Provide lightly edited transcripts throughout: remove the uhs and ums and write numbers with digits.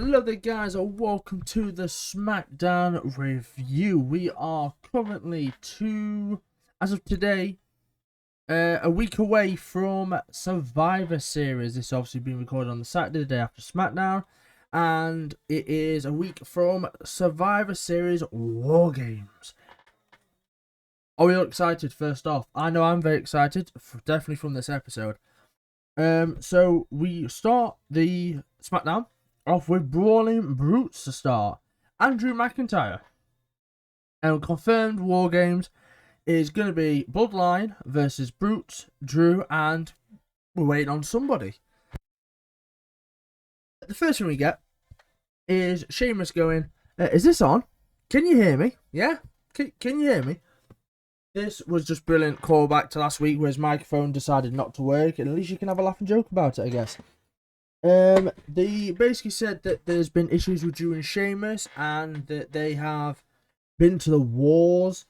Hello there guys, and welcome to the Smackdown review. We are currently as of today, a week away from Survivor Series. This obviously being recorded on the Saturday, the day after Smackdown. And it is a week from Survivor Series Wargames. Are we all excited first off? I know I'm very excited, definitely from this episode. So we start the Smackdown off with Brawling Brutes to start. Andrew McIntyre. And confirmed Wargames is going to be Bloodline versus Brutes, Drew, and we're waiting on somebody. The first thing we get is Sheamus going, is this on? Can you hear me? Yeah? Can you hear me? This was just brilliant callback to last week where his microphone decided not to work. And at least you can have a laugh and joke about it, I guess. They basically said that there's been issues with Drew and Sheamus, and that they have been to the wars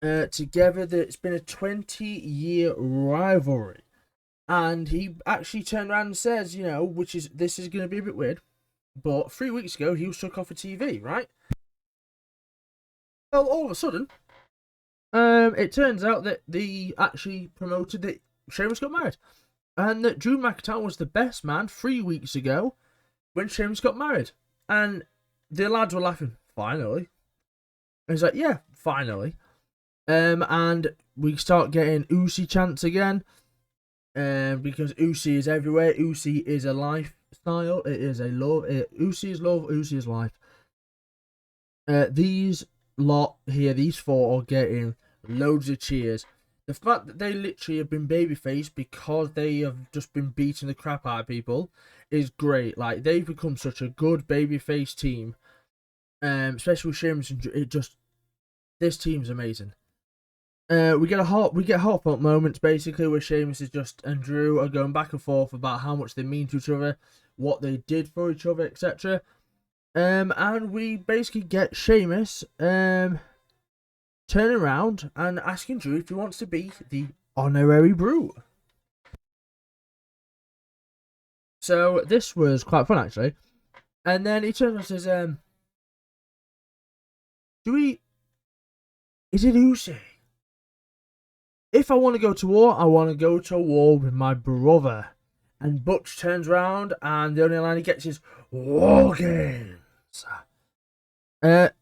together. That it's been a 20-year rivalry, and he actually turned around and says, you know, this is going to be a bit weird, but 3 weeks ago he was took off of TV, right? Well, all of a sudden, it turns out that they actually promoted that Sheamus got married. And that Drew McIntyre was the best man 3 weeks ago when Sheamus got married. And the lads were laughing, finally. And he's like, yeah, finally. And we start getting Usi chants again. Because Usi is everywhere. Usi is a lifestyle. It is a love. Usi is love. Usi is life. These lot here, these four, are getting loads of cheers. The fact that they literally have been babyface because they have just been beating the crap out of people is great. Like, they've become such a good babyface team. Especially with Sheamus and this team's amazing. We get hot pump moments basically where Sheamus and Drew are going back and forth about how much they mean to each other, what they did for each other, etc. And we basically get Sheamus turning around and asking Drew if he wants to be the honorary brute. So this was quite fun actually. And then he turns around and says, is it Usi? If I want to go to war, I want to go to war with my brother. And Butch turns around and the only line he gets is Wargames.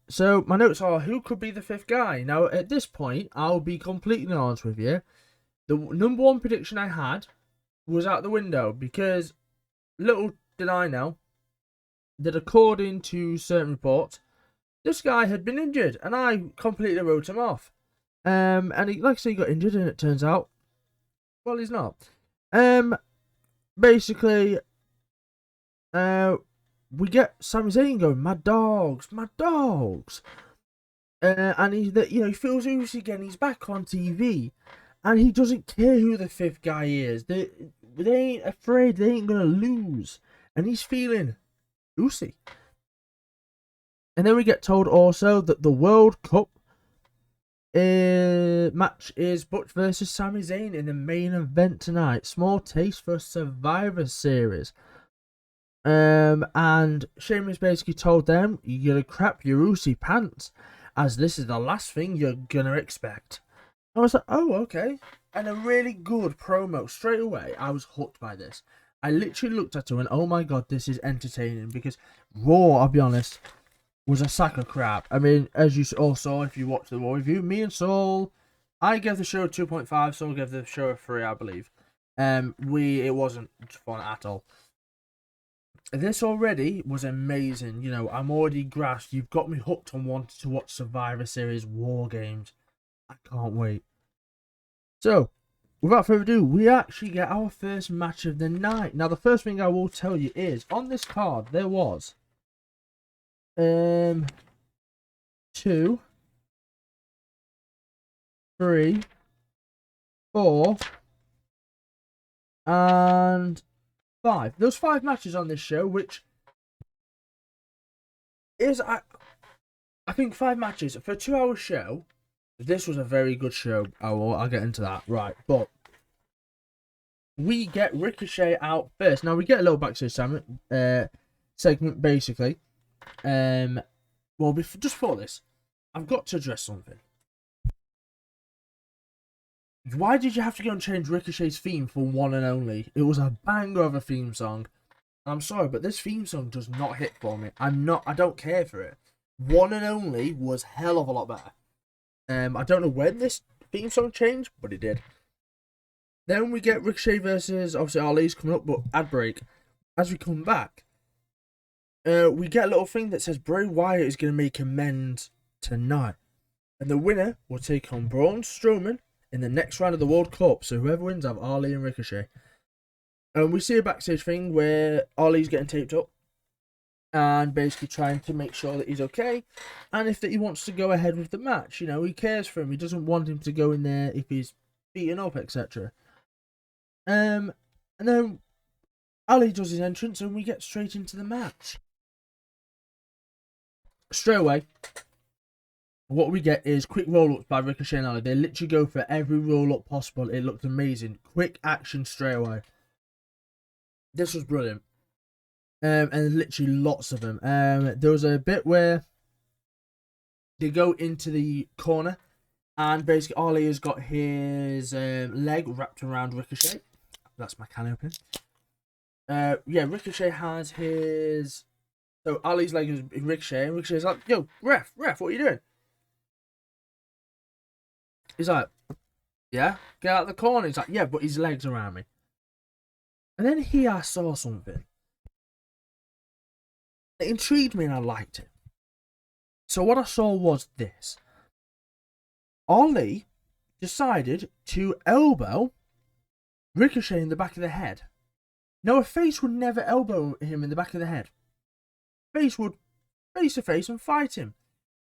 So my notes are, who could be the fifth guy? Now, at this point, I'll be completely honest with you. The number one prediction I had was out the window, because little did I know that according to certain reports, this guy had been injured, and I completely wrote him off. And he, like I say, he got injured, and it turns out, well, he's not. Basically, we get Sami Zayn going, my dogs. And he feels Usi again. He's back on TV, and he doesn't care who the fifth guy is. They ain't afraid. They ain't gonna lose, and he's feeling Usi. And then we get told also that the World Cup match is Butch versus Sami Zayn in the main event tonight. Small taste for Survivor Series. And Sheamus basically told them, you're gonna crap your Usi pants, as this is the last thing you're gonna expect. I was like, oh, okay. And a really good promo straight away. I was hooked by this. I literally looked at it and went, oh my god, this is entertaining, because Raw, I'll be honest, was a sack of crap. I mean, as you all saw if you watched the Raw review, me and Saul, I gave the show a 2.5, Saul gave the show a 3, I believe. It wasn't fun at all. This already was amazing. You know, I'm already grasped. You've got me hooked on wanting to watch Survivor Series Wargames. I can't wait. So, without further ado, we actually get our first match of the night. Now, the first thing I will tell you is, on this card, there was 2, 3, 4, and 5. There's 5 matches on this show, which is, I think 5 matches for a 2-hour show. This was a very good show. I'll get into that. Right, but we get Ricochet out first. Now we get a little backstage segment, basically. Well, just before this, I've got to address something. Why did you have to go and change Ricochet's theme for One and Only? It was a banger of a theme song. I'm sorry, but this theme song does not hit for me. I don't care for it. One and Only was hell of a lot better. I don't know when this theme song changed, but it did. Then we get Ricochet versus, obviously, Ali's coming up, but ad break. As we come back, we get a little thing that says Bray Wyatt is going to make amends tonight. And the winner will take on Braun Strowman in the next round of the World Cup. So whoever wins have Ali and Ricochet. And we see a backstage thing where Ali's getting taped up and basically trying to make sure that he's okay, and if that he wants to go ahead with the match. You know, he cares for him. He doesn't want him to go in there if he's beaten up, etc. And then Ali does his entrance, and we get straight into the match. Straight away, what we get is quick roll-ups by Ricochet and Ali. They literally go for every roll-up possible. It looked amazing. Quick action straight away. This was brilliant. And literally lots of them. There was a bit where they go into the corner, and basically Ali has got his leg wrapped around Ricochet. That's my can opening. Yeah, Ricochet has his... So Ali's leg is in Ricochet, and Ricochet's like, yo, ref, what are you doing? He's like, yeah, get out of the corner. He's like, yeah, but his leg's around me. And then I saw something. It intrigued me and I liked it. So what I saw was this. Ali decided to elbow Ricochet in the back of the head. Now a face would never elbow him in the back of the head. Face would face to face and fight him.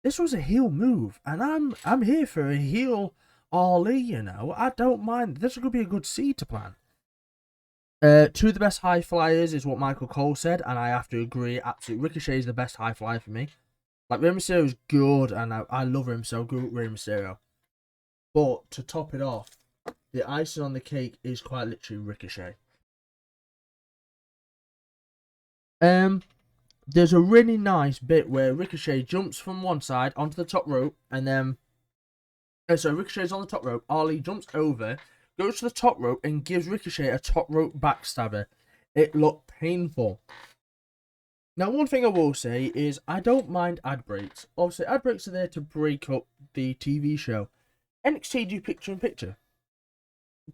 This was a heel move, and I'm here for a heel Ali, you know. I don't mind. This could be a good seed to plant. Two of the best high flyers is what Michael Cole said, and I have to agree. Absolutely, Ricochet is the best high flyer for me. Like, Rey Mysterio is good, and I love him so good, Rey Mysterio. But to top it off, the icing on the cake is quite literally Ricochet. There's a really nice bit where Ricochet jumps from one side onto the top rope, and then so Ricochet's on the top rope. Ali jumps over, goes to the top rope, and gives Ricochet a top rope backstabber. It looked painful. Now, one thing I will say is I don't mind ad breaks. Obviously, ad breaks are there to break up the TV show. NXT do picture in picture.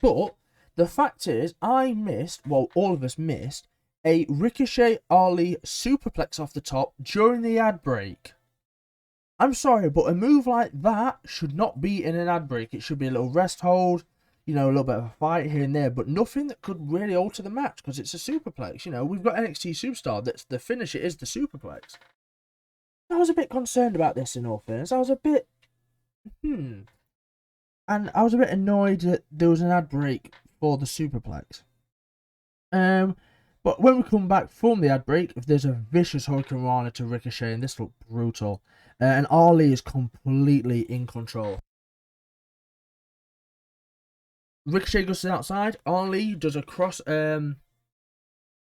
But the fact is, I missed, well, all of us missed, a Ricochet Ali superplex off the top during the ad break. I'm sorry, but a move like that should not be in an ad break. It should be a little rest hold, you know, a little bit of a fight here and there, but nothing that could really alter the match because it's a superplex. You know, we've got NXT Superstar. That's the finisher is the superplex. I was a bit concerned about this, in all fairness. I was a bit, and I was a bit annoyed that there was an ad break for the superplex. But when we come back from the ad break, if there's a vicious Hurricane Rana to Ricochet, and this looked brutal, and Ali is completely in control. Ricochet goes to the outside. Ali does a cross.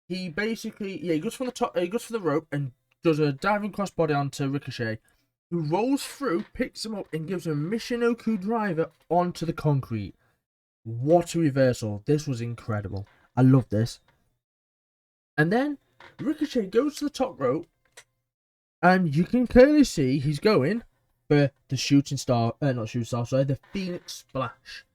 He basically, he goes from the top. He goes for the rope and does a diving crossbody onto Ricochet, who rolls through, picks him up, and gives him a Michinoku driver onto the concrete. What a reversal! This was incredible. I love this. And then Ricochet goes to the top rope, and you can clearly see he's going for the the Phoenix Splash.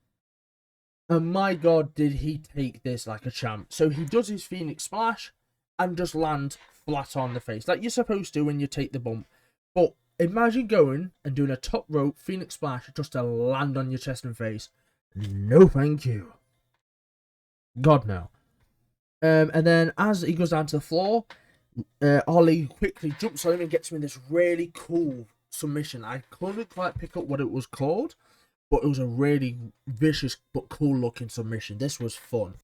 And my God, did he take this like a champ. So he does his Phoenix Splash and just lands flat on the face, like you're supposed to when you take the bump. But imagine going and doing a top rope Phoenix Splash just to land on your chest and face. No, thank you. God, no. And then as he goes down to the floor, Ali quickly jumps on him and gets him in this really cool submission. I couldn't quite pick up what it was called, but it was a really vicious but cool looking submission. This was fun.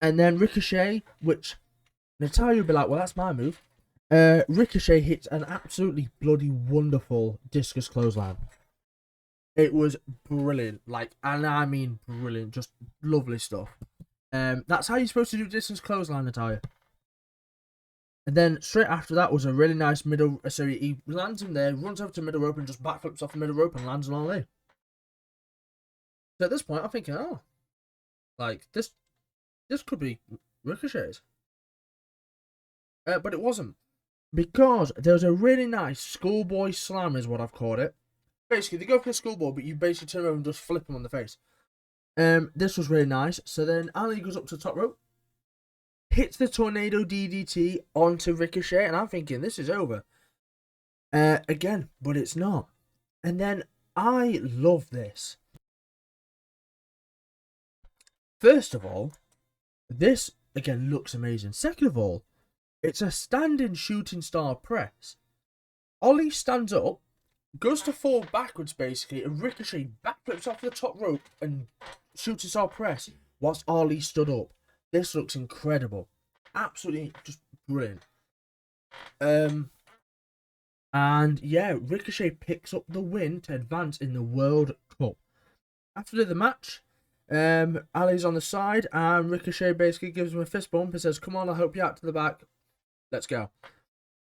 And then Ricochet, which Natalia would be like, well, that's my move. Ricochet hits an absolutely bloody wonderful discus clothesline. It was brilliant, like, and I mean brilliant, just lovely stuff. That's how you're supposed to do discus clothesline, Natalia. And then straight after that was a really nice middle. So he lands him there, runs over to middle rope, and just backflips off the middle rope and lands on all day. So at this point, I'm thinking, oh, like this could be Ricochet's. But it wasn't, because there was a really nice schoolboy slam, is what I've called it. Basically, they go for a schoolboy, but you basically turn over and just flip him on the face. This was really nice. So then Ali goes up to the top rope, hits the tornado DDT onto Ricochet, and I'm thinking this is over. Again, but it's not. And then I love this. First of all, this again looks amazing. Second of all, it's a standing shooting star press. Ollie stands up, goes to fall backwards basically, and Ricochet backflips off the top rope and shooting star press whilst Ollie stood up. This looks incredible. Absolutely just brilliant. And yeah, Ricochet picks up the win to advance in the World Cup. After the match, Ali's on the side, and Ricochet basically gives him a fist bump and says, "Come on, I'll help you out to the back. Let's go."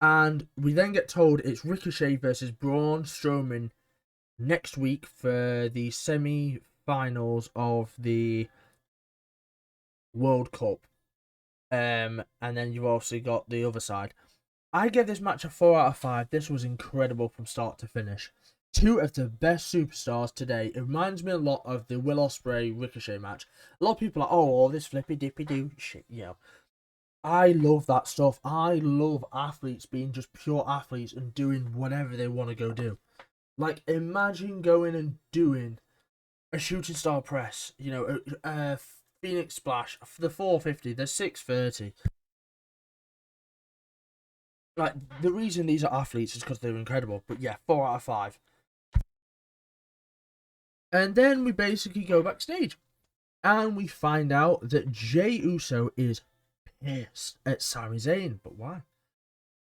And we then get told it's Ricochet versus Braun Strowman next week for the semi-finals of the World Cup. And then you've also got the other side. I give this match a 4 out of 5. This was incredible from start to finish. Two of the best superstars today. It reminds me a lot of the Will Ospreay Ricochet match. A lot of people are like, oh, all this flippy dippy do shit, you know. I love that stuff. I love athletes being just pure athletes and doing whatever they want to go do. Like, imagine going and doing a shooting star press, you know, a Phoenix Splash, the 450, the 630. Like, the reason these are athletes is because they're incredible. But yeah, 4 out of 5. And then we basically go backstage. And we find out that Jey Uso is pissed at Sami Zayn. But why?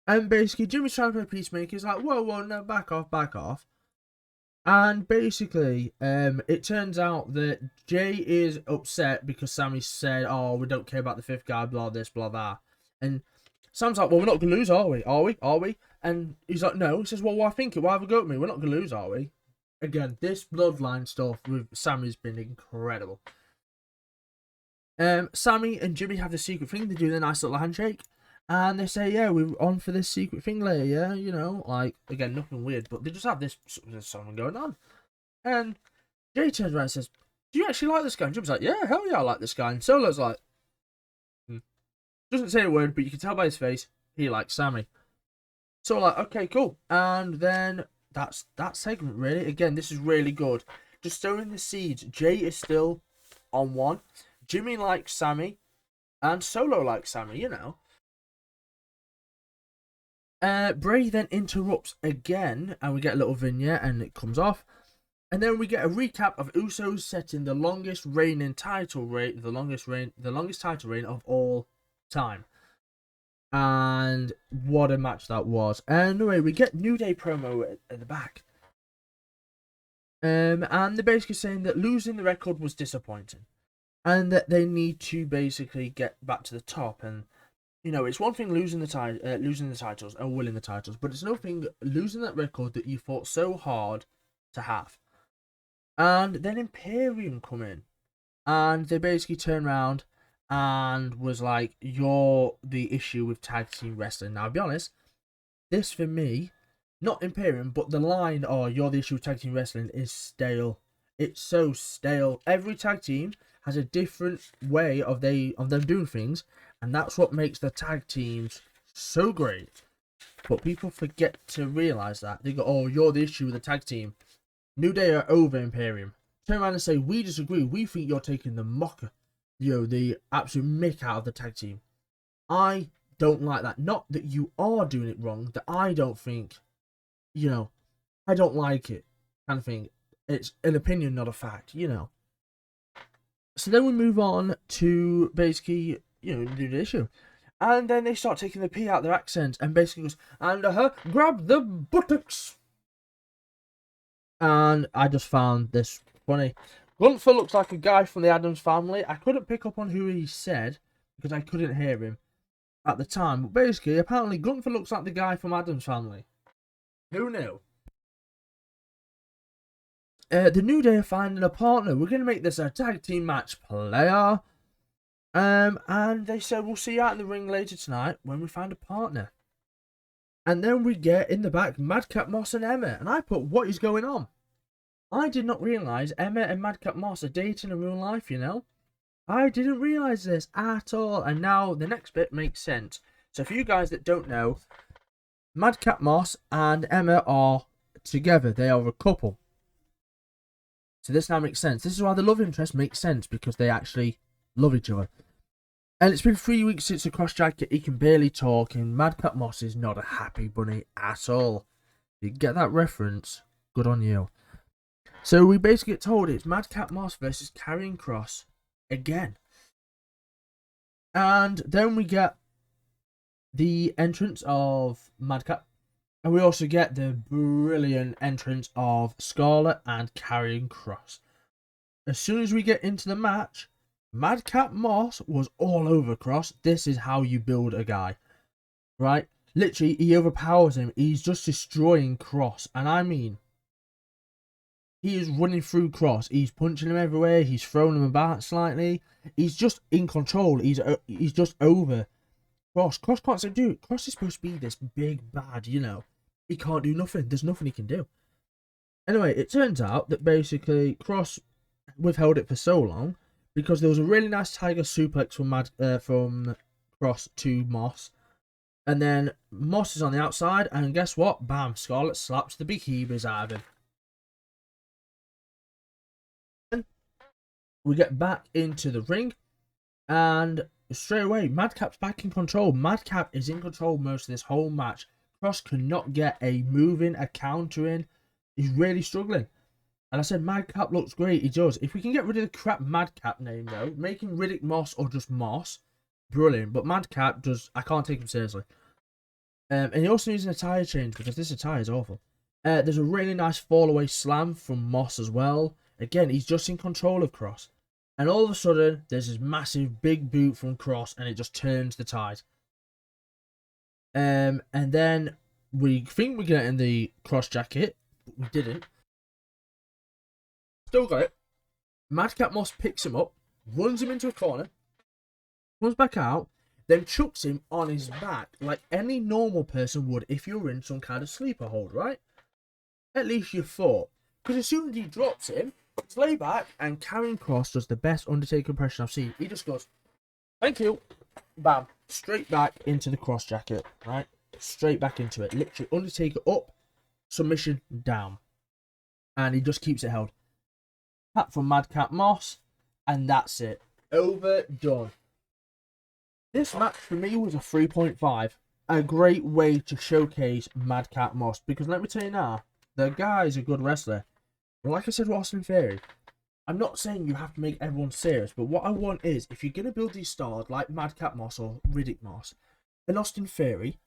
And basically, Jimmy's trying to play peacemaker. He's like, whoa, no, back off, back off. And basically, it turns out that Jey is upset because Sami said, oh, we don't care about the fifth guy, blah, this, blah, that. And Sam's like, well, we're not going to lose, are we? Are we? And he's like, no. He says, well, why think it? Why have a go at me? We're not going to lose, are we? Again, this bloodline stuff with Sami's been incredible. Sammy and Jimmy have the secret thing. They do their nice little handshake. And they say, yeah, we're on for this secret thing later, yeah? You know, like, again, nothing weird. But they just have this something going on. And Jey turns around and says, do you actually like this guy? And Jimmy's like, yeah, hell yeah, I like this guy. And Solo's like, doesn't say a word, but you can tell by his face, he likes Sammy. So like, okay, cool. And then that's that segment, really. Again, this is really good. Just sowing the seeds. Jey is still on one. Jimmy likes Sammy. And Solo likes Sammy, you know. Bray then interrupts again. And we get a little vignette and it comes off. And then we get a recap of Usos setting the longest reigning title reign, the longest title reign of all time. And what a match that was. Anyway, we get New Day promo at the back. And they're basically saying that losing the record was disappointing. And that they need to basically get back to the top. And, you know, it's one thing losing the titles and winning the titles. But it's another thing losing that record that you fought so hard to have. And then Imperium come in. And they basically turn around and was like, you're the issue with tag team wrestling. Now, I'll be honest, this for me, not Imperium, but the line, oh, you're the issue with tag team wrestling, is stale. It's so stale. Every tag team has a different way of them doing things, and that's what makes the tag teams so great. But people forget to realise that. They go, oh, you're the issue with the tag team. New Day are over Imperium. Turn around and say, we disagree. We think you're taking the mocker. You know, the absolute mick out of the tag team. I don't like that. Not that you are doing it wrong, that I don't think, you know, I don't like it kind of thing. It's an opinion, not a fact, you know. So then we move on to basically, you know, do the issue. And then they start taking the P out of their accent and basically goes, and grab the buttocks. And I just found this funny. Gunther looks like a guy from the Addams Family. I couldn't pick up on who he said because I couldn't hear him. at the time. But basically, apparently Gunther looks like the guy from Addams Family. Who knew? The New Day are finding a partner. We're going to make this a tag team match, player. And they said we'll see you out in the ring later tonight when we find a partner. And then we get in the back Madcap Moss and Emma. And I put, what is going on? I did not realise Emma and Madcap Moss are dating in real life, you know. I didn't realise this at all. And now the next bit makes sense. So for you guys that don't know, Madcap Moss and Emma are together. They are a couple. So this now makes sense. This is why the love interest makes sense, because they actually love each other. And it's been 3 weeks since the cross jacket. He can barely talk, and Madcap Moss is not a happy bunny at all. You get that reference? Good on you. So we basically get told it's Madcap Moss versus Karrion Kross again. And then we get the entrance of Madcap. And we also get the brilliant entrance of Scarlett and Karrion Kross. As soon as we get into the match, Madcap Moss was all over Kross. This is how you build a guy, right? Literally, he overpowers him. He's just destroying Kross. And I mean, he is running through Kross. He's punching him everywhere. He's throwing him about slightly. He's just in control. He's just over Kross. Kross can't say, dude, Kross is supposed to be this big bad, you know. He can't do nothing. There's nothing he can do. Anyway, it turns out that basically Kross withheld it for so long because there was a really nice tiger suplex from Kross to Moss. And then Moss is on the outside, and guess what? Bam, Scarlett slaps the behemoths out of him. And we get back into the ring, and straight away, Madcap's back in control. Madcap is in control most of this whole match. Kross cannot get a move in, a counter in. He's really struggling. And I said Madcap looks great. He does. If we can get rid of the crap Madcap name, though, make him Riddick Moss or just Moss, brilliant. But Madcap does, I can't take him seriously. And he also needs an attire change, because this attire is awful. There's a really nice fall away slam from Moss as well. Again, he's just in control of Kross. And all of a sudden, there's this massive big boot from Kross, and it just turns the tide. And then we think we're getting the cross jacket, but we didn't. Still got it. Madcap Moss picks him up, runs him into a corner, comes back out, then chucks him on his back like any normal person would if you're in some kind of sleeper hold, right? At least you thought. Because as soon as he drops him, it's lay back, and Karrion Kross does the best Undertaker impression I've seen. He just goes, thank you. Bam. Straight back into the cross jacket, right? Straight back into it. Literally, Undertaker up, submission down. And he just keeps it held. Tap from Madcap Moss, and that's it. Overdone. This match for me was a 3.5. A great way to showcase Madcap Moss. Because let me tell you now, the guy's a good wrestler. But like I said with Austin Theory, I'm not saying you have to make everyone serious, but what I want is, if you're going to build these stars like Madcap Moss or Riddick Moss and Austin Theory,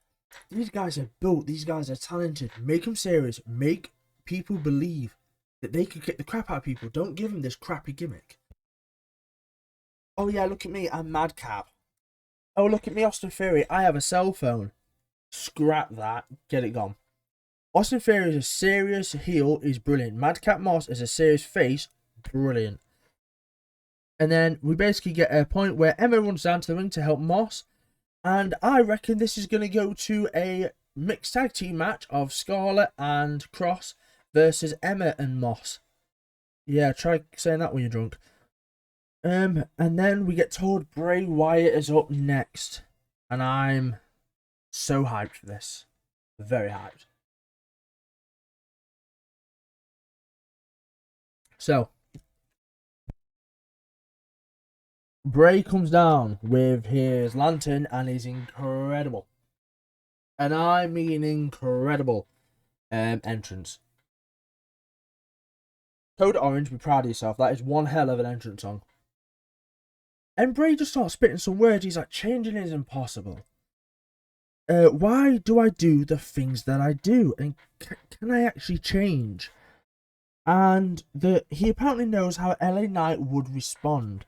these guys are built, these guys are talented. Make them serious. Make people believe that they could get the crap out of people. Don't give them this crappy gimmick. Oh yeah, look at me, I'm Madcap. Oh, look at me, Austin Theory, I have a cell phone. Scrap that, get it gone. Austin Theory is a serious heel, is brilliant. Madcap Moss is a serious face, brilliant. And then we basically get a point where Emma runs down to the ring to help Moss. And I reckon this is going to go to a mixed tag team match of Scarlett and Kross versus Emma and Moss. Yeah, try saying that when you're drunk. And then we get told Bray Wyatt is up next. And I'm so hyped for this. Very hyped. So, Bray comes down with his lantern and is incredible. And I mean incredible entrance. Code Orange, be proud of yourself. That is one hell of an entrance song. And Bray just starts spitting some words. He's like, changing is impossible. Why do I do the things that I do? And can I actually change? And he apparently knows how LA Knight would respond.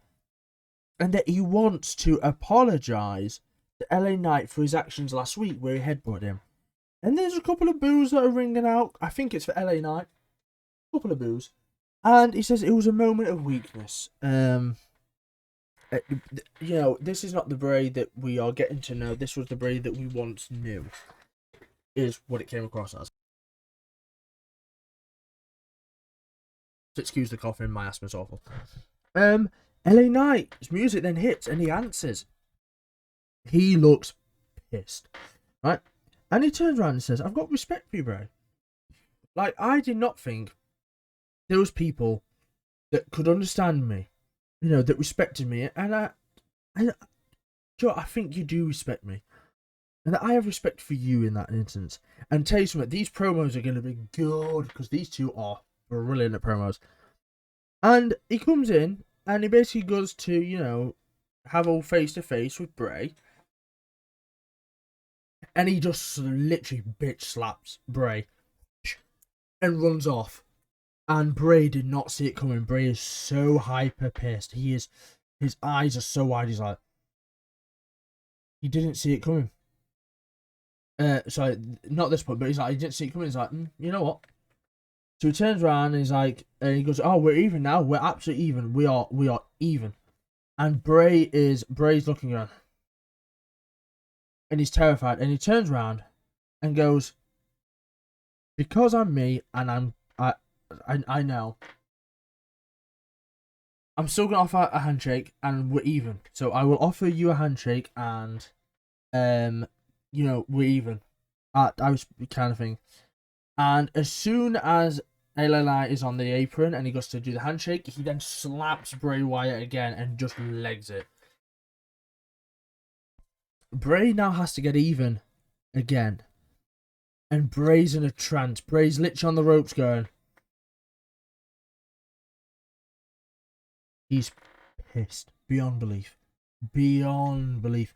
And that he wants to apologise LA Knight for his actions last week where he headbutted him. And there's a couple of boos that are ringing out. I think it's for LA Knight. A couple of boos. And he says it was a moment of weakness. You know, this is not the Bray that we are getting to know. This was the Bray that we once knew. Is what it came across as. Excuse the coughing, my asthma's awful. LA Knight's music then hits and he answers. He looks pissed. Right? And he turns around and says, I've got respect for you, Bray. Like, I did not think there was people that could understand me, you know, that respected me. And Joe, I think you do respect me. And I have respect for you in that instance. And tell you something, these promos are going to be good because these two are brilliant at promos. And he comes in and he basically goes to, you know, have a face-to-face with Bray. And he just literally bitch slaps Bray and runs off. And Bray did not see it coming. Bray is so hyper pissed. His eyes are so wide. He's like, he didn't see it coming. Sorry, not this point, but he's like, he didn't see it coming. He's like, you know what? So he turns around and he's like, and he goes, oh, we're even now. We're absolutely even. We are even. And Bray's looking around. And he's terrified. And he turns around and goes, because I'm me and I know. I'm still going to offer a handshake and we're even. So I will offer you a handshake and, you know, we're even. I was kind of thing. And as soon as LA Knight is on the apron and he goes to do the handshake, he then slaps Bray Wyatt again and just legs it. Bray now has to get even again. And Bray's in a trance. Bray's literally on the ropes going. He's pissed. Beyond belief. Beyond belief.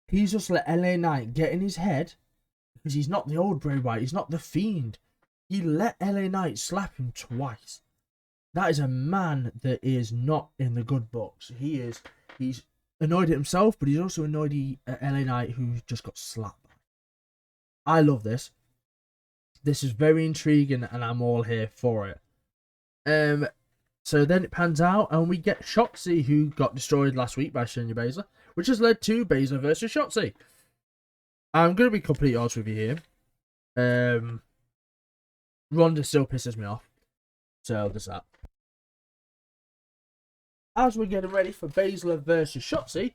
He's just let LA Knight get in his head. Because he's not the old Bray Wyatt. He's not the Fiend. He let LA Knight slap him twice. That is a man that is not in the good books. He's annoyed at himself, but he's also annoyed at LA Knight who just got slapped. I love this. This is very intriguing and I'm all here for it. So then it pans out and we get Shotzi, who got destroyed last week by Shayna Baszler, which has led to Baszler versus Shotzi. I'm going to be completely honest with you here. Ronda still pisses me off. So there's that. As we're getting ready for Baszler versus Shotzi,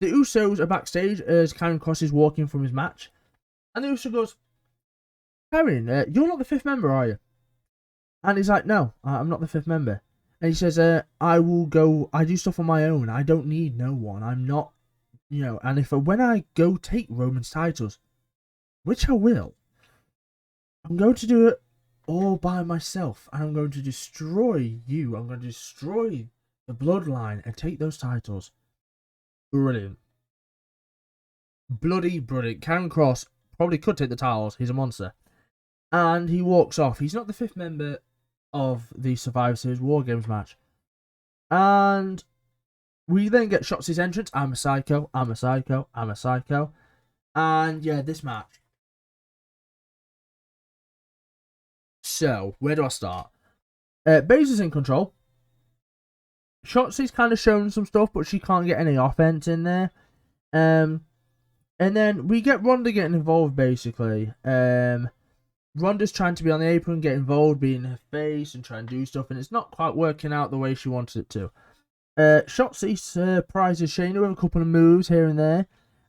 the Usos are backstage as Karen Cross is walking from his match. And the Uso goes, Karen, you're not the fifth member, are you? And he's like, no, I'm not the fifth member. And he says, I will go, I do stuff on my own. I don't need no one. I'm not, you know, and when I go take Roman's titles, which I will, I'm going to do it all by myself. And I'm going to destroy you. I'm going to destroy the bloodline and take those titles. Brilliant. Bloody brilliant. Karen Cross probably could take the titles. He's a monster. And he walks off. He's not the fifth member of the Survivor Series Wargames match. And we then get Shotzi's entrance. I'm a psycho. I'm a psycho. I'm a psycho. And yeah, this match. So, where do I start? Baszler's in control. Shotzi's kind of shown some stuff, but she can't get any offense in there. And then we get Ronda getting involved, basically. Ronda's trying to be on the apron, get involved, be in her face, and try and do stuff, and it's not quite working out the way she wanted it to. Shotzi surprises Shayna with a couple of moves here and there,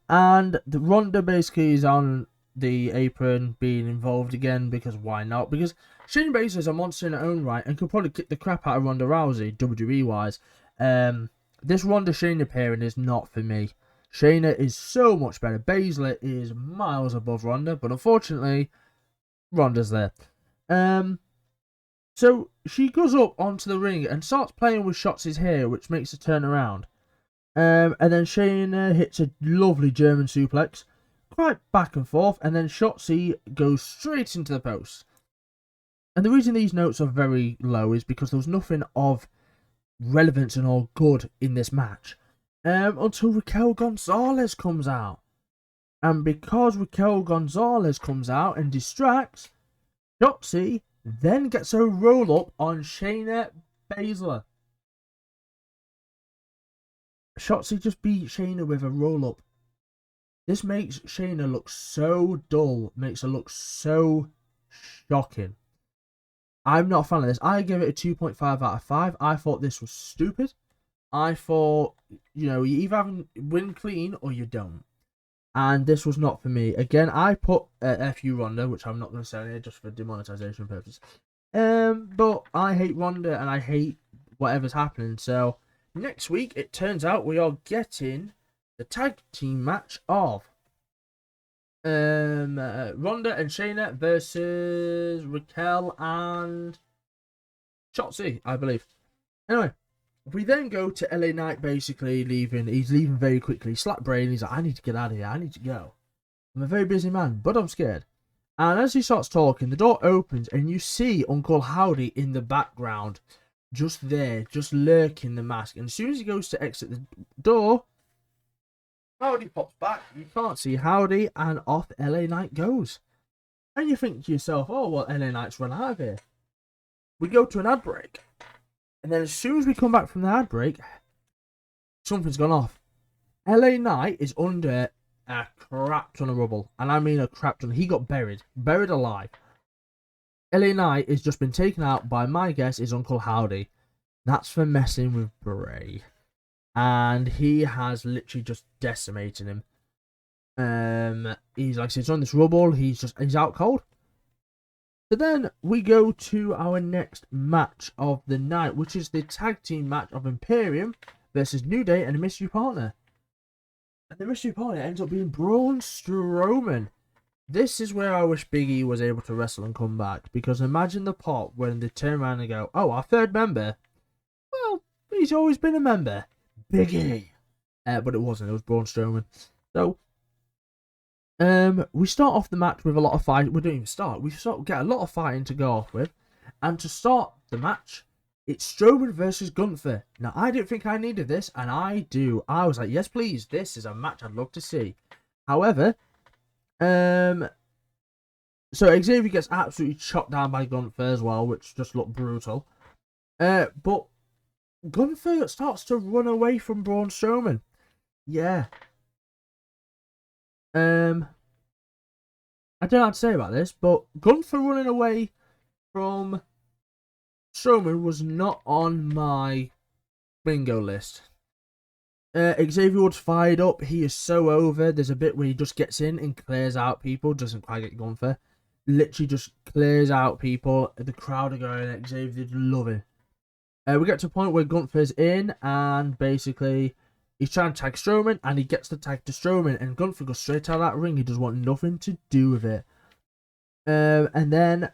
and Ronda basically is on the apron, being involved again, because why not? Because Shayna Baszler is a monster in her own right, and could probably kick the crap out of Ronda Rousey, WWE-wise. This Ronda-Shayna pairing is not for me. Shayna is so much better. Baszler is miles above Ronda, but unfortunately, Ronda's there. So she goes up onto the ring and starts playing with Shotzi's hair, which makes her turn around. And then Shayna hits a lovely German suplex, quite back and forth, and then Shotzi goes straight into the post. And the reason these notes are very low is because there was nothing of relevance and all good in this match. until Raquel Gonzalez comes out. And because Raquel Gonzalez comes out and distracts, Shotzi then gets a roll-up on Shayna Baszler. Shotzi just beat Shayna with a roll-up. This makes Shayna look so dull, makes her look so shocking. I'm not a fan of this. I give it a 2.5 out of 5. I thought this was stupid. I thought, you either win clean or you don't. And this was not for me. Again, I put FU Ronda, which I'm not going to say here just for demonetization purposes. But I hate Ronda and I hate whatever's happening. So next week, it turns out we are getting the tag team match of Ronda and Shayna versus Raquel and Shotzi, I believe. Anyway, we then go to LA Knight basically leaving. He's leaving very quickly. Slapped brain. He's like, I need to get out of here. I need to go. I'm a very busy man, but I'm scared. And as he starts talking, the door opens and you see Uncle Howdy in the background. Just there, just lurking the mask. And as soon as he goes to exit the door, Howdy pops back. You can't see Howdy, and off LA Knight goes. And you think to yourself, oh, well, LA Knight's run out of here. We go to an ad break. And then as soon as we come back from the ad break, something's gone off. LA Knight is under a crap ton of rubble. And I mean a crap ton. He got buried alive. LA Knight has just been taken out by, my guess, is Uncle Howdy. That's for messing with Bray. And he has literally just decimated him. He's like I said, he's on this rubble. He's out cold. So then we go to our next match of the night, which is the tag team match of Imperium versus New Day and a mystery partner. And the mystery partner ends up being Braun Strowman. This is where I wish Big E was able to wrestle and come back. Because imagine the pop when they turn around and go, oh, our third member? Well, he's always been a member. Big E. But it wasn't. It was Braun Strowman. So, we start off the match with a lot of fighting. We don't even start. We get a lot of fighting to go off with. And to start the match, it's Strowman versus Gunther. Now, I didn't think I needed this, and I do. I was like, yes, please. This is a match I'd love to see. However, so Xavier gets absolutely chopped down by Gunther as well, which just looked brutal. But Gunther starts to run away from Braun Strowman. Yeah. I don't know what to say about this, but Gunther running away from Strowman was not on my bingo list. Xavier Woods fired up. He is so over. There's a bit where he just gets in and clears out people. Doesn't quite get Gunther. Literally just clears out people. The crowd are going, Xavier's loving. We get to a point where Gunther's in and basically he's trying to tag Strowman and he gets the tag to Strowman and Gunther goes straight out of that ring. He doesn't want nothing to do with it. And then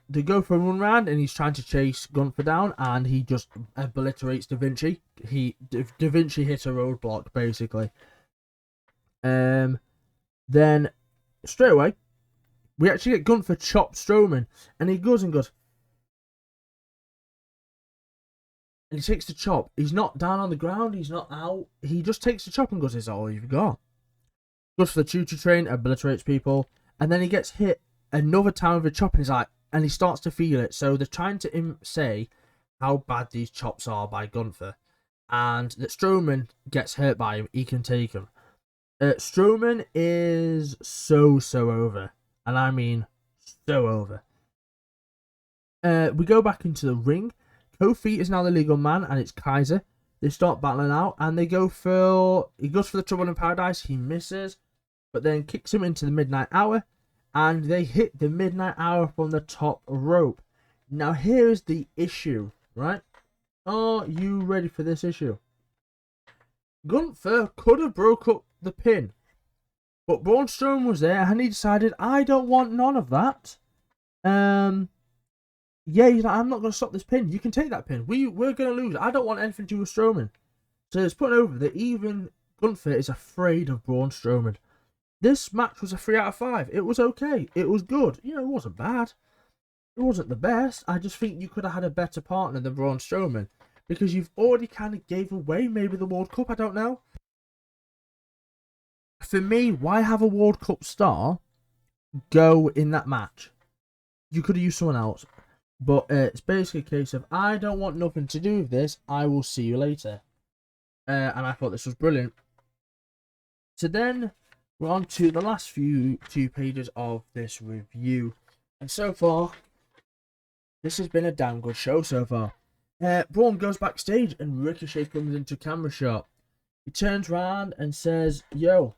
they go for a run round and he's trying to chase Gunther down and he just obliterates Da Vinci. Da Vinci hit a roadblock basically. Then straight away we actually get Gunther chop Strowman and he goes and goes. And he takes the chop. He's not down on the ground. He's not out. He just takes the chop and goes, is that all you've got? Goes for the choo-choo train, obliterates people. And then he gets hit another time with a chop and he's like, and he starts to feel it. So they're trying to say how bad these chops are by Gunther. And that Strowman gets hurt by him. He can take him. Strowman is so over. And I mean so over. We go back into the ring. Kofi is now the legal man, and it's Kaiser. They start battling out, and he goes for the Trouble in Paradise. He misses, but then kicks him into the Midnight Hour, and they hit the Midnight Hour from the top rope. Now, here's the issue, right? Are you ready for this issue? Gunther could have broke up the pin, but Braun Strowman was there, and he decided, I don't want none of that. Yeah, he's like, I'm not going to stop this pin. You can take that pin. We're going to lose. I don't want anything to do with Strowman. So it's put over that even Gunther is afraid of Braun Strowman. This match was a 3 out of 5. It was okay. It was good. It wasn't bad. It wasn't the best. I just think you could have had a better partner than Braun Strowman. because you've already kind of gave away maybe the World Cup. I don't know. For me, why have a World Cup star go in that match? You could have used someone else. But it's basically a case of, I don't want nothing to do with this. I will see you later. And I thought this was brilliant. So then we're on to the last two pages of this review. And so far, this has been a damn good show so far. Braun goes backstage and Ricochet comes into camera shot. He turns around and says, yo,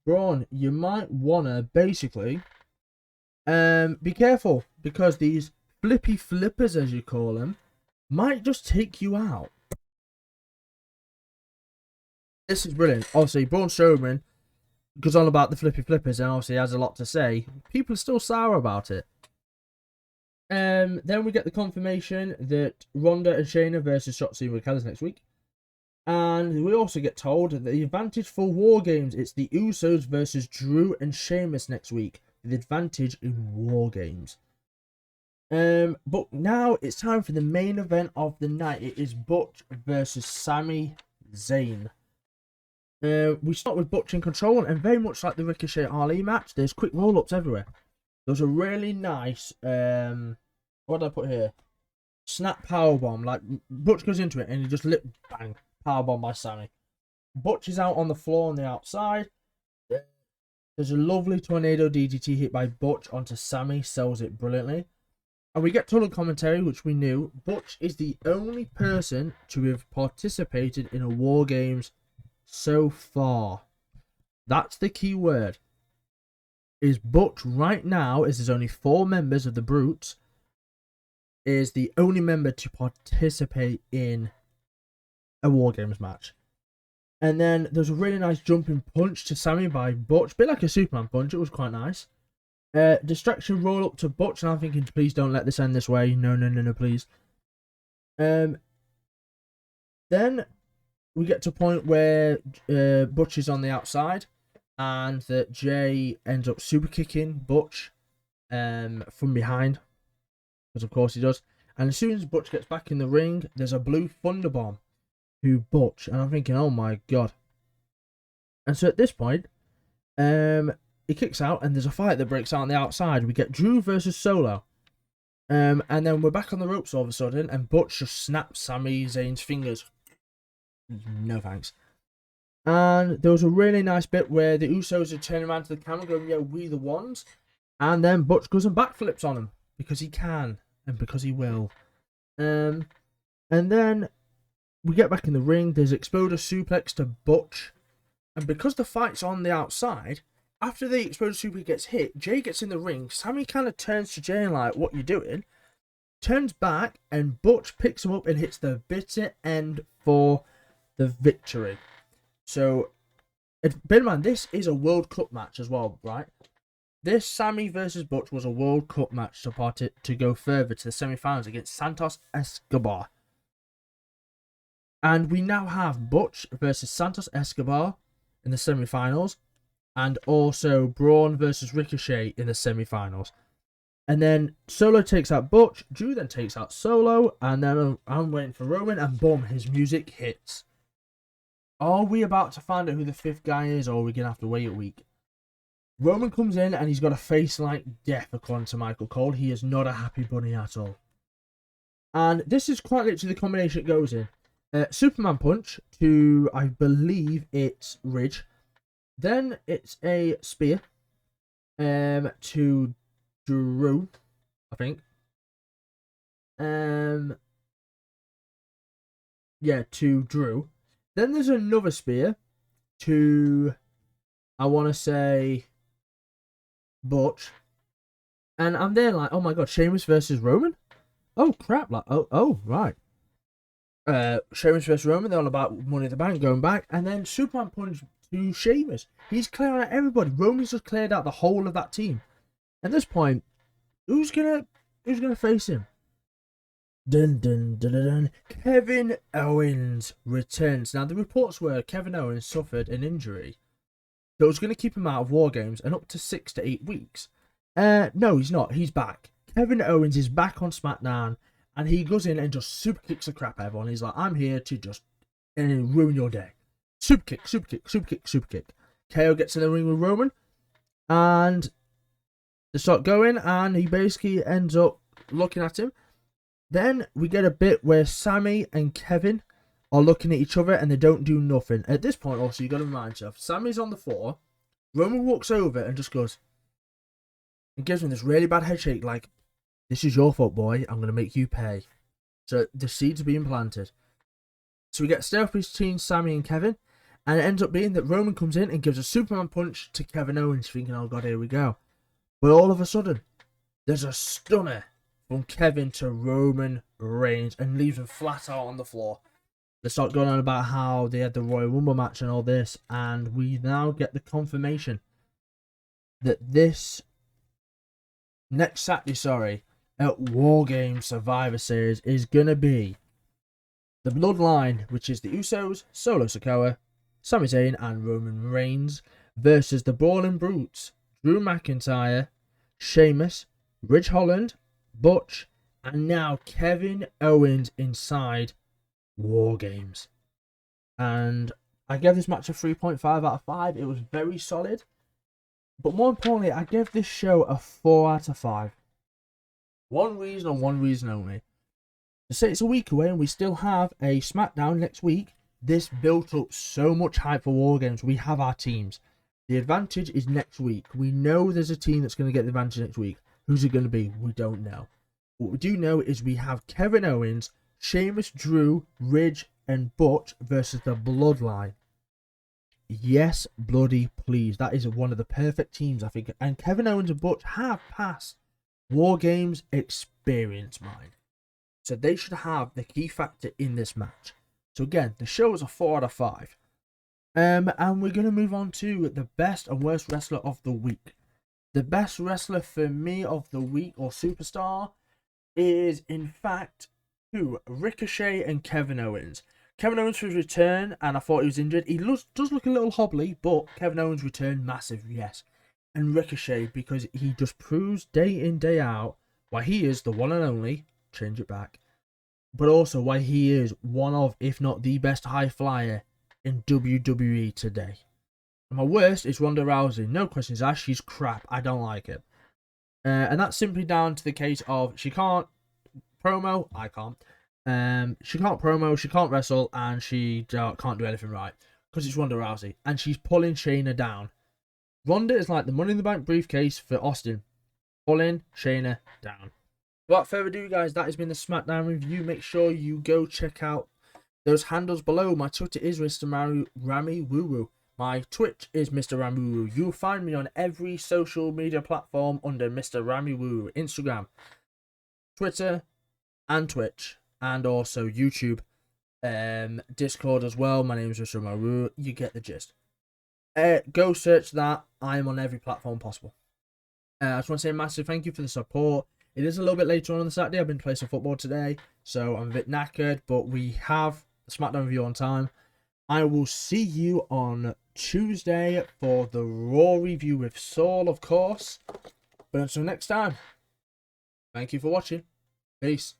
Braun, you might wanna basically be careful, because these flippy flippers, as you call them, might just take you out. This is brilliant. Obviously, Braun Strowman goes on about the flippy flippers and obviously has a lot to say. People are still sour about it. Then we get the confirmation that Ronda and Shayna versus Shotzi and Raquel next week. And we also get told that the advantage for Wargames, it's the Usos versus Drew and Sheamus next week. The advantage in Wargames. But now it's time for the main event of the night. It is Butch versus Sammy Zayn. We start with Butch in control, and very much like the Ricochet Ali match, there's quick roll-ups everywhere. There's a really nice, what did I put here? Snap powerbomb. Like, Butch goes into it and he just lip bang, powerbomb by Sammy. Butch is out on the floor on the outside. There's a lovely tornado DDT hit by Butch onto Sammy, sells it brilliantly. And we get total commentary, which we knew. Butch is the only person to have participated in a Wargames so far. That's the key word. Is Butch right now, as there's only 4 members of the Brutes, is the only member to participate in a Wargames match. And then there's a really nice jumping punch to Sammy by Butch, a bit like a Superman punch. It was quite nice. Distraction roll up to Butch, and I'm thinking, please don't let this end this way. No, no, no, no, please. Then we get to a point where Butch is on the outside, and that Jay ends up super kicking Butch from behind, because of course he does. And as soon as Butch gets back in the ring, there's a blue thunderbomb to Butch, and I'm thinking, oh my god. And so at this point, he kicks out, and there's a fight that breaks out on the outside. We get Drew versus Solo. And then we're back on the ropes all of a sudden, and Butch just snaps Sami Zayn's fingers. No thanks. And there was a really nice bit where the Usos are turning around to the camera going, yeah, we the ones. And then Butch goes and backflips on him, because he can, and because he will. And then we get back in the ring. There's Exploder suplex to Butch. And because the fight's on the outside, after the Exploder suplex gets hit, Jay gets in the ring. Sammy kind of turns to Jay and like, what you doing? Turns back, and Butch picks him up and hits the bitter end for the victory. So, bear in mind, this is a World Cup match as well, right? This Sammy versus Butch was a World Cup match to go further to the semi-finals against Santos Escobar. And we now have Butch versus Santos Escobar in the semi-finals, and also Braun versus Ricochet in the semi-finals. And then Solo takes out Butch, Drew then takes out Solo, and then I'm waiting for Roman, and boom, his music hits. Are we about to find out who the 5th guy is, or are we going to have to wait a week? Roman comes in, and he's got a face like death, according to Michael Cole. He is not a happy bunny at all. And this is quite literally the combination it goes in. Superman punch to, I believe it's Ridge. Then it's a spear to Drew, I think. Yeah, to Drew. Then there's another spear to, I want to say, Butch. And I'm there like, oh my god, Sheamus versus Roman? Oh crap, like, oh right. Sheamus versus Roman, they're all about Money in the Bank going back. And then Superman punch to Sheamus. He's clearing out everybody. Roman's just cleared out the whole of that team. At this point, who's gonna face him? Dun dun dun dun dun. Kevin Owens returns. Now the reports were Kevin Owens suffered an injury that was going to keep him out of Wargames and up to 6 to 8 weeks. No, he's not. He's back. Kevin Owens is back on Smackdown, And he goes in and just super kicks the crap out of everyone. He's like, I'm here to just ruin your day. Super kick, super kick, super kick, super kick. KO gets in the ring with Roman. And they start going. And he basically ends up looking at him. Then we get a bit where Sammy and Kevin are looking at each other. And they don't do nothing. At this point, also, you got to remind yourself. Sammy's on the floor. Roman walks over and just goes. And gives him this really bad head shake. Like, this is your fault, boy. I'm going to make you pay. So the seeds are being planted. So we get stealth between Sammy and Kevin. And it ends up being that Roman comes in and gives a Superman punch to Kevin Owens, thinking, oh God, here we go. But all of a sudden, there's a stunner from Kevin to Roman Reigns and leaves him flat out on the floor. They start going on about how they had the Royal Rumble match and all this. And we now get the confirmation that this next Saturday, at Wargames Survivor Series is going to be the Bloodline, which is the Usos, Solo Sikoa, Sami Zayn and Roman Reigns versus the Brawling Brutes, Drew McIntyre, Sheamus, Ridge Holland, Butch, and now Kevin Owens inside Wargames. And I gave this match a 3.5 out of 5. It was very solid. But more importantly, I gave this show a 4 out of 5. One reason and one reason only. To say it's a week away and we still have a Smackdown next week, this built up so much hype for Wargames. We have our teams. The advantage is next week. We know there's a team that's going to get the advantage next week. Who's it going to be? We don't know. What we do know is we have Kevin Owens, Sheamus, Drew, Ridge, and Butch versus the Bloodline. Yes, bloody please. That is one of the perfect teams, I think. And Kevin Owens and Butch have passed Wargames experience mine. So they should have the key factor in this match. So again, the show is a 4 out of 5. And we're going to move on to the best and worst wrestler of the week. The best wrestler for me of the week, or superstar, is in fact who? Ricochet and Kevin Owens. Kevin Owens for his return, and I thought he was injured. He does look a little hobbly, but Kevin Owens' return, massive, yes. And Ricochet, because he just proves day in, day out why he is the one and only, change it back, but also why he is one of, if not the best high flyer in WWE today. And my worst is Ronda Rousey. No questions asked, she's crap. I don't like it. And that's simply down to the case of she can't promo, I can't. She can't promo, she can't wrestle, and she can't do anything right. Because it's Ronda Rousey. And she's pulling Shayna down. Ronda is like the Money in the Bank briefcase for Austin. Pulling Shayna down. Without further ado, guys, that has been the Smackdown review. Make sure you go check out those handles below. My Twitter is MrRammyWooWoo. My Twitch is MrRammyWooWoo. You'll find me on every social media platform under MrRammyWooWoo. Instagram, Twitter, and Twitch. And also YouTube. Discord as well. My name is MrRammyWooWoo. You get the gist. Go search that. I am on every platform possible. I just want to say a massive thank you for the support. It is a little bit later on the Saturday. I've been playing some football today, so I'm a bit knackered, but we have the Smackdown review on time. I will see you on Tuesday for the Raw review with Saul, of course. But until next time, thank you for watching. Peace.